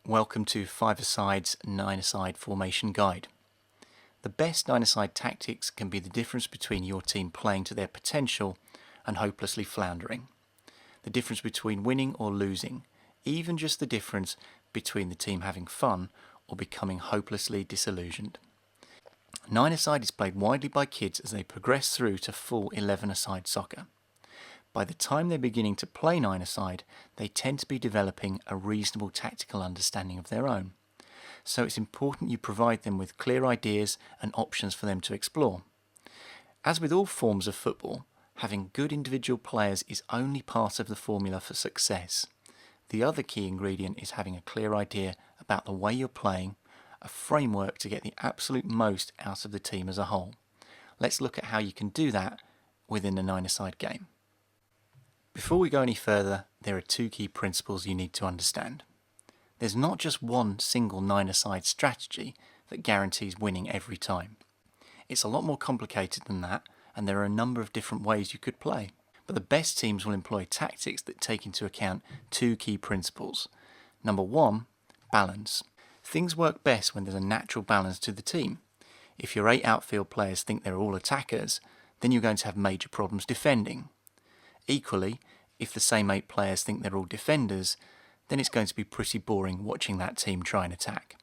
Welcome to 5-a-side's 9-a-side formation guide. The best 9-a-side tactics can be the difference between your team playing to their potential and hopelessly floundering. The difference between winning or losing, even just the difference between the team having fun or becoming hopelessly disillusioned. 9-a-side is played widely by kids as they progress through to full 11-a-side soccer. By the time they're beginning to play 9-a-side, they tend to be developing a reasonable tactical understanding of their own. So it's important you provide them with clear ideas and options for them to explore. As with all forms of football, having good individual players is only part of the formula for success. The other key ingredient is having a clear idea about the way you're playing, a framework to get the absolute most out of the team as a whole. Let's look at how you can do that within the 9-a-side game. Before we go any further, there are two key principles you need to understand. There's not just one single 9-a-side strategy that guarantees winning every time. It's a lot more complicated than that, and there are a number of different ways you could play. But the best teams will employ tactics that take into account two key principles. Number one, balance. Things work best when there's a natural balance to the team. If your 8 outfield players think they're all attackers, then you're going to have major problems defending. Equally, if the same 8 players think they're all defenders, then it's going to be pretty boring watching that team try and attack.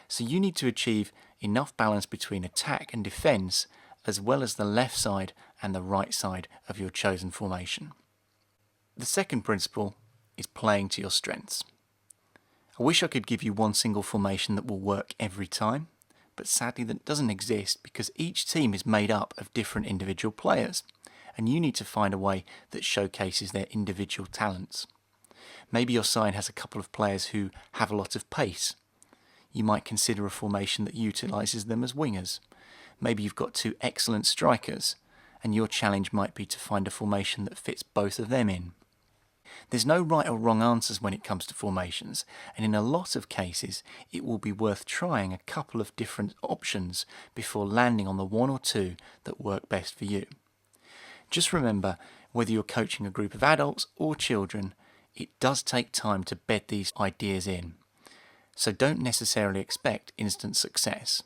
So you need to achieve enough balance between attack and defence, as well as the left side and the right side of your chosen formation. The second principle is playing to your strengths. I wish I could give you one single formation that will work every time, but sadly that doesn't exist because each team is made up of different individual players, and you need to find a way that showcases their individual talents. Maybe your side has a couple of players who have a lot of pace. You might consider a formation that utilises them as wingers. Maybe you've got 2 excellent strikers, and your challenge might be to find a formation that fits both of them in. There's no right or wrong answers when it comes to formations, and in a lot of cases it will be worth trying a couple of different options before landing on the 1 or 2 that work best for you. Just remember, whether you're coaching a group of adults or children, it does take time to bed these ideas in. So don't necessarily expect instant success.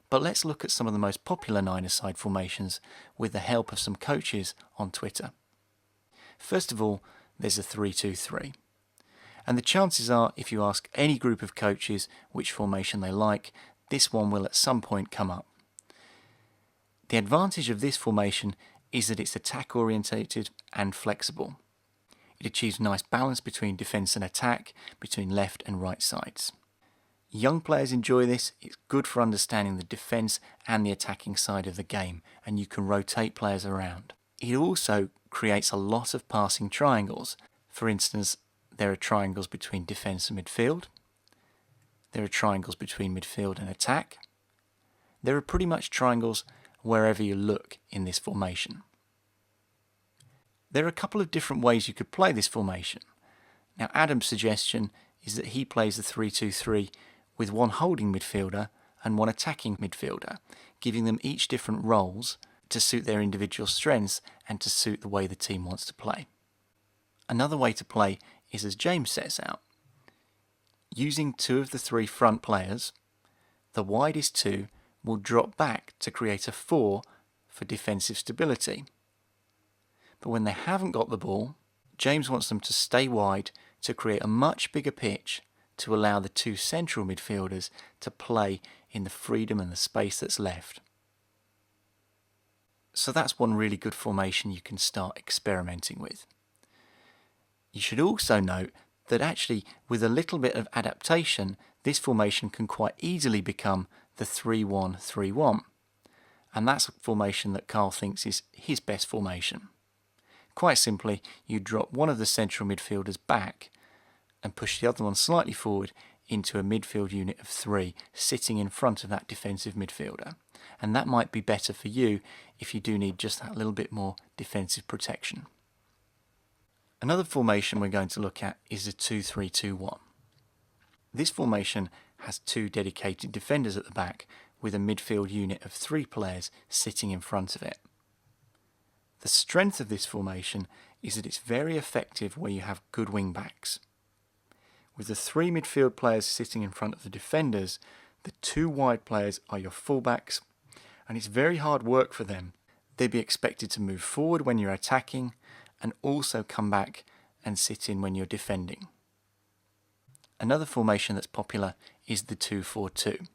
But let's look at some of the most popular 9-a-side formations with the help of some coaches on Twitter. First of all, there's a 3-2-3. And the chances are, if you ask any group of coaches which formation they like, this one will at some point come up. The advantage of this formation is that it's attack orientated and flexible. It achieves nice balance between defence and attack, between left and right sides. Young players enjoy this. It's good for understanding the defence and the attacking side of the game, and you can rotate players around. It also creates a lot of passing triangles. For instance, there are triangles between defence and midfield. There are triangles between midfield and attack. There are pretty much triangles wherever you look in this formation. There are a couple of different ways you could play this formation. Now, Adam's suggestion is that he plays the 3-2-3 with one holding midfielder and one attacking midfielder, giving them each different roles to suit their individual strengths and to suit the way the team wants to play. Another way to play is as James sets out. Using 2 of the 3 front players, the widest 2 will drop back to create a 4 for defensive stability. But when they haven't got the ball, James wants them to stay wide to create a much bigger pitch to allow the 2 central midfielders to play in the freedom and the space that's left. So that's one really good formation you can start experimenting with. You should also note that actually with a little bit of adaptation, this formation can quite easily become the 3-1-3-1. And that's a formation that Carl thinks is his best formation. Quite simply, you drop one of the central midfielders back and push the other one slightly forward into a midfield unit of 3 sitting in front of that defensive midfielder. And that might be better for you if you do need just that little bit more defensive protection. Another formation we're going to look at is a 2-3-2-1. This formation has 2 dedicated defenders at the back with a midfield unit of 3 players sitting in front of it. The strength of this formation is that it's very effective where you have good wing backs. With the 3 midfield players sitting in front of the defenders, the 2 wide players are your fullbacks, and it's very hard work for them. They'd be expected to move forward when you're attacking and also come back and sit in when you're defending. Another formation that's popular is the 2-4-2. And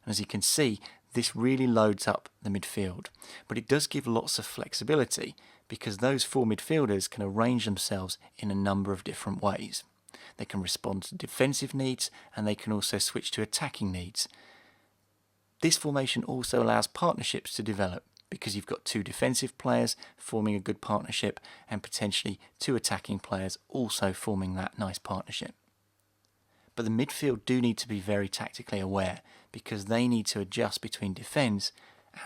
as you can see, this really loads up the midfield, but it does give lots of flexibility because those 4 midfielders can arrange themselves in a number of different ways. They can respond to defensive needs and they can also switch to attacking needs. This formation also allows partnerships to develop because you've got 2 defensive players forming a good partnership and potentially 2 attacking players also forming that nice partnership. But the midfield do need to be very tactically aware because they need to adjust between defence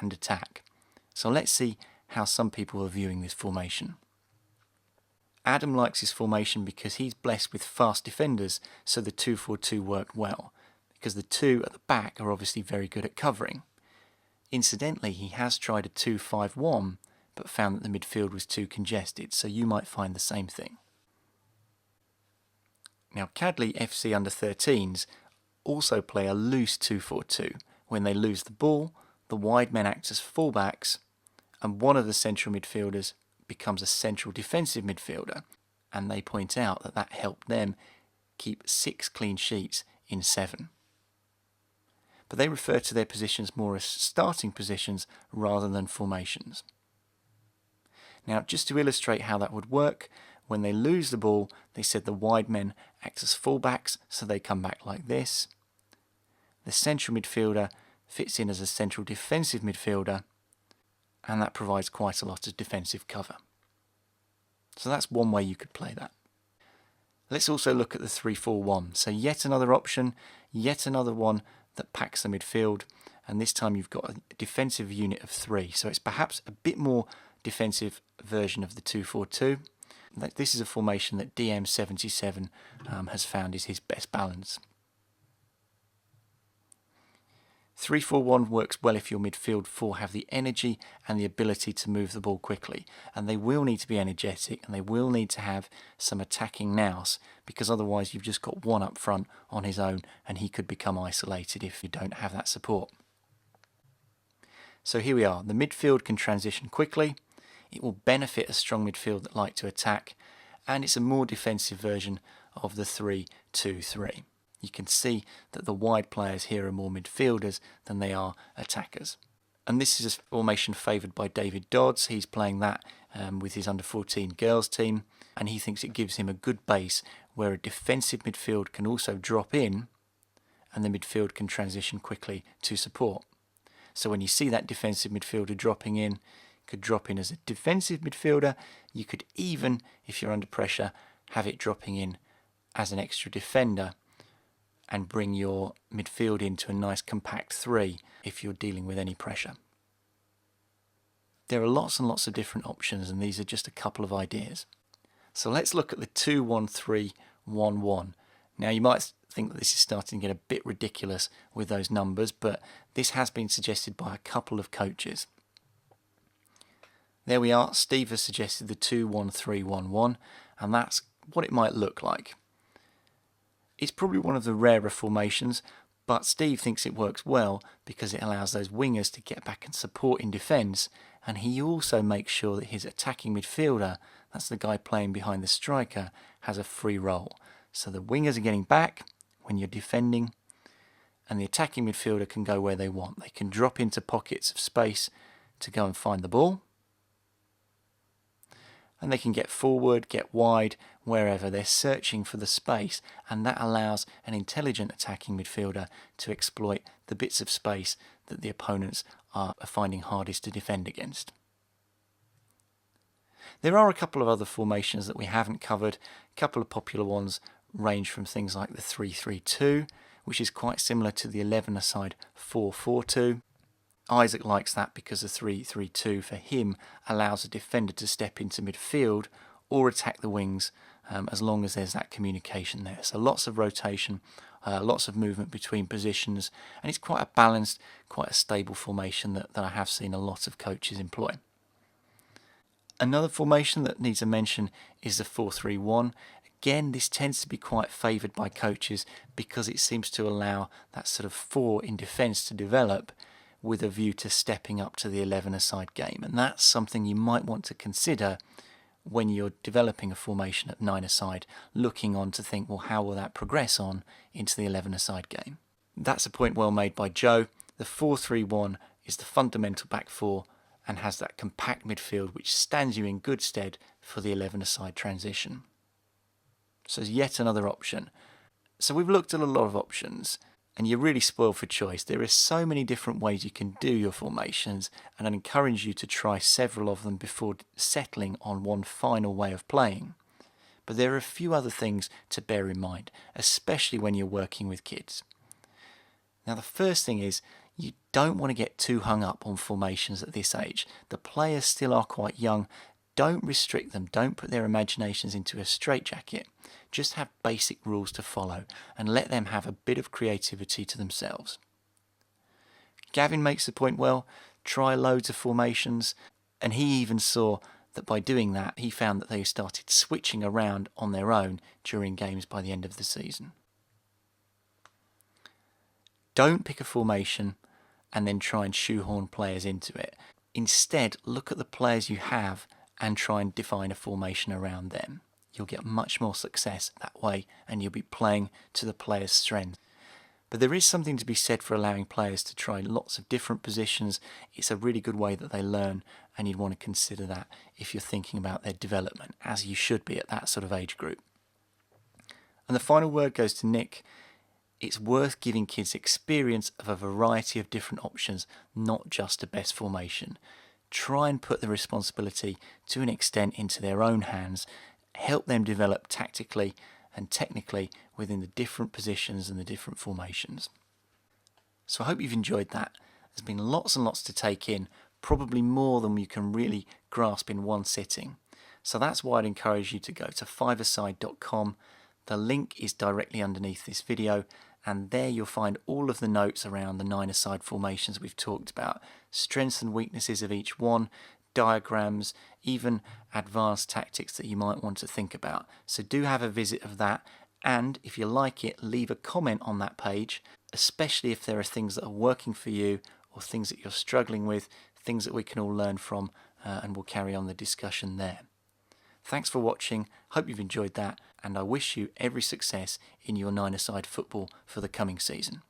and attack. So let's see how some people are viewing this formation. Adam likes his formation because he's blessed with fast defenders, so the 2-4-2 worked well, because the 2 at the back are obviously very good at covering. Incidentally, he has tried a 2-5-1, but found that the midfield was too congested, so you might find the same thing. Now, Cadley FC under-13s also play a loose 2-4-2. When they lose the ball, the wide men act as fullbacks, and one of the central midfielders becomes a central defensive midfielder, and they point out that that helped them keep 6 clean sheets in 7. But they refer to their positions more as starting positions rather than formations. Now, just to illustrate how that would work, when they lose the ball, they said the wide men act as fullbacks, so they come back like this. The central midfielder fits in as a central defensive midfielder, and that provides quite a lot of defensive cover. So that's one way you could play that. Let's also look at the 3-4-1. So yet another option, yet another one that packs the midfield, and this time you've got a defensive unit of 3. So it's perhaps a bit more defensive version of the 2-4-2. This is a formation that DM77 has found is his best balance. 3-4-1 works well if your midfield 4 have the energy and the ability to move the ball quickly, and they will need to be energetic and they will need to have some attacking nous, because otherwise you've just got one up front on his own and he could become isolated if you don't have that support. So here we are. The midfield can transition quickly, it will benefit a strong midfield that like to attack, and it's a more defensive version of the 3-2-3. You can see that the wide players here are more midfielders than they are attackers. And this is a formation favoured by David Dodds. He's playing that with his under-14 girls team, and he thinks it gives him a good base where a defensive midfield can also drop in and the midfield can transition quickly to support. So when you see that defensive midfielder dropping in, could drop in as a defensive midfielder. You could even, if you're under pressure, have it dropping in as an extra defender and bring your midfield into a nice compact 3 if you're dealing with any pressure. There are lots and lots of different options, and these are just a couple of ideas. So let's look at the 2-1-3-1-1. Now you might think that this is starting to get a bit ridiculous with those numbers, but this has been suggested by a couple of coaches. There we are. Steve has suggested the 2-1-3-1-1, and that's what it might look like. It's probably one of the rarer formations, but Steve thinks it works well because it allows those wingers to get back and support in defence, and he also makes sure that his attacking midfielder, that's the guy playing behind the striker, has a free role. So the wingers are getting back when you're defending, and the attacking midfielder can go where they want. They can drop into pockets of space to go and find the ball, and they can get forward, get wide, wherever. They're searching for the space, and that allows an intelligent attacking midfielder to exploit the bits of space that the opponents are finding hardest to defend against. There are a couple of other formations that we haven't covered. A couple of popular ones range from things like the 3-3-2, which is quite similar to the 11-a-side 4-4-2. Isaac likes that because the 3-3-2 for him allows a defender to step into midfield or attack the wings as long as there's that communication there. So lots of rotation lots of movement between positions, and it's quite a balanced, quite a stable formation that I have seen a lot of coaches employ. Another formation that needs a mention is the 4-3-1. Again, this tends to be quite favoured by coaches because it seems to allow that sort of 4 in defence to develop with a view to stepping up to the 11-a-side game. And that's something you might want to consider when you're developing a formation at 9-a-side, looking on to think, well, how will that progress on into the 11-a-side game? That's a point well made by Joe. The 4-3-1 is the fundamental back four and has that compact midfield which stands you in good stead for the 11-a-side transition. So it's yet another option. So we've looked at a lot of options, and you're really spoiled for choice. There are so many different ways you can do your formations, and I'd encourage you to try several of them before settling on one final way of playing. But there are a few other things to bear in mind, especially when you're working with kids. Now, the first thing is you don't want to get too hung up on formations at this age. The players still are quite young. Don't restrict them. Don't put their imaginations into a straitjacket. Just have basic rules to follow and let them have a bit of creativity to themselves. Gavin makes the point well, try loads of formations, and he even saw that by doing that, he found that they started switching around on their own during games by the end of the season. Don't pick a formation and then try and shoehorn players into it. Instead, look at the players you have and try and define a formation around them. You'll get much more success that way, and you'll be playing to the player's strengths. But there is something to be said for allowing players to try lots of different positions. It's a really good way that they learn, and you'd want to consider that if you're thinking about their development, as you should be at that sort of age group. And the final word goes to Nick. It's worth giving kids experience of a variety of different options, not just a best formation. Try and put the responsibility to an extent into their own hands. Help them develop tactically and technically within the different positions and the different formations. So I hope you've enjoyed that. There's been lots and lots to take in, probably more than you can really grasp in one sitting. So that's why I'd encourage you to go to fiveaside.com. The link is directly underneath this video, and there you'll find all of the notes around the 9-a-side formations we've talked about, strengths and weaknesses of each one, diagrams, even advanced tactics that you might want to think about. So do have a visit of that, and if you like it, leave a comment on that page, especially if there are things that are working for you or things that you're struggling with, things that we can all learn from, and we'll carry on the discussion there. Thanks for watching, hope you've enjoyed that, and I wish you every success in your 9-a-side football for the coming season.